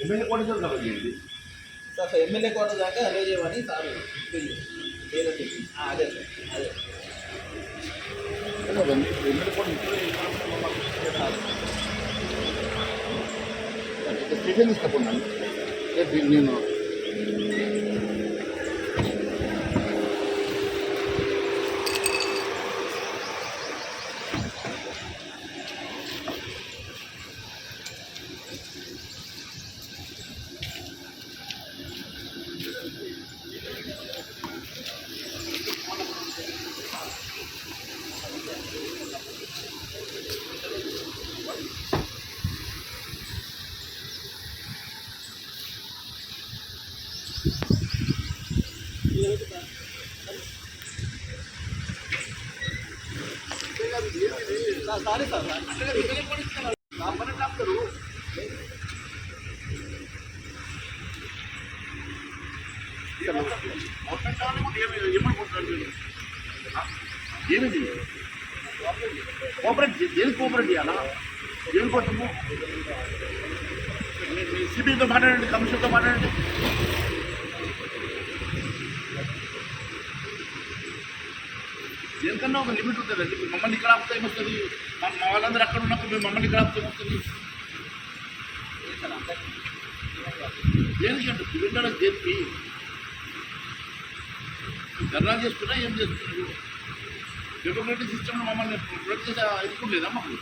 MLA Koteswara కాబట్టి ఏంటి sir MLA కోట దాకా అలో చేయమని సార్ లేదని చెప్పి అదే సార్ అదే ఎమ్మెల్యే కోట స్టేషన్ తీసుకున్నాను నేను సారీ సార్ ఏమిది కోఆపరేట్ దేనికి కోఆపరేట్ చేయాలా దేనికోసము సిబిఐతో మాట్లాడండి కమిషన్తో మాట్లాడండి దేనికన్నా ఒక లిమిట్ ఉంటుందండి ఇప్పుడు మమ్మల్ని ఇక్కడ ఆపితే ఏమొస్తుంది మా వాళ్ళందరూ అక్కడ ఉన్నప్పుడు మేము మమ్మల్ని ఇక్కడ ఆపితే ఏమొస్తుంది దేనికి అంటే పిల్లల దేనికి ధర్నా చేస్తున్నా ఏం చేస్తున్నారు డెమోక్రటిక్ సిస్టమ్లో మమ్మల్ని ప్రొటెక్ట్ చేసే ఎదుర్కొం లేదా మాకు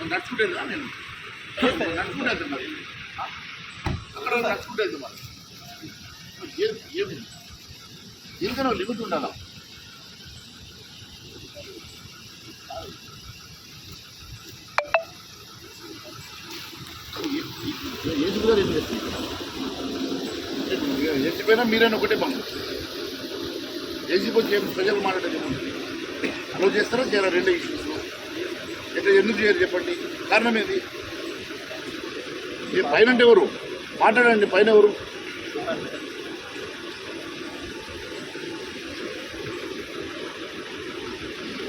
నడుచుకుంటేదా నేను నడుచుకుంటే వెళ్తాను మరి అక్కడ నడుచుకుంటే వెళ్తాం మరి ఏమి దీనికైనా లిమిట్ ఉండాలా ఏసుగారు ఏం చేస్తుంది ఏసిపోయినా మీరైనా ఒకటే బంధు ఏసిపోతే ప్రజలు మాట్లాడేది అలో చేస్తారా చేయాలి రెండే ఇష్యూస్ ఎట్లా ఎందుకు చేయరు చెప్పండి కారణం ఏది మీ పైన అంటే ఎవరు మాట్లాడండి పైన ఎవరు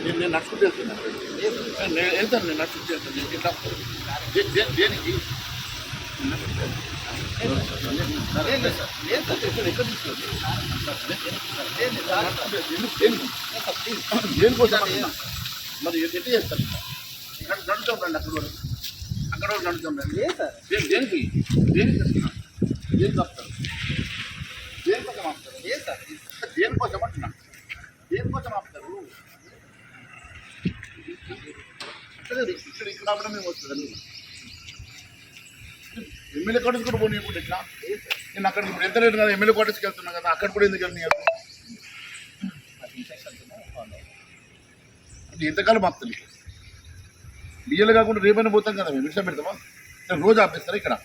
నేను నడుచుకుంటూ వెళ్తున్నాను నేను వెళ్తాను నేను నడుచుకుంటూ వెళ్తాను ఇట్లా దేనికి దేనికోసం మరి ఎట్లా చేస్తారు ఇక్కడ నడుచుతాం రండి అక్కడ వరకు నడుచుతాం రండి దేనికి దేనికి దేనికి ఆపుతారు దేనికోసం ఆపుతారు దేనికోసం అంటున్నాను దేనికోసం ఆపుతారు ఇక్కడ ఆపడం మేము వస్తుందండి ఎమ్మెల్యే క్వార్టర్స్ కూడా పోనీయకుండా ఎట్లా నేను అక్కడికి ఇప్పుడు ఎంత లేదు కదా ఎమ్మెల్యే క్వార్టర్స్కి వెళ్తున్నా కదా అక్కడ కూడా ఎందుకు వెళ్ళినారు అంటే ఎంతకాలం ఆపుతుంది బియ్యలు కాకుండా రేపైనా పోతాం కదా మేము ఇష్టం పెడతామా రోజు ఆపేస్తారా ఇక్కడ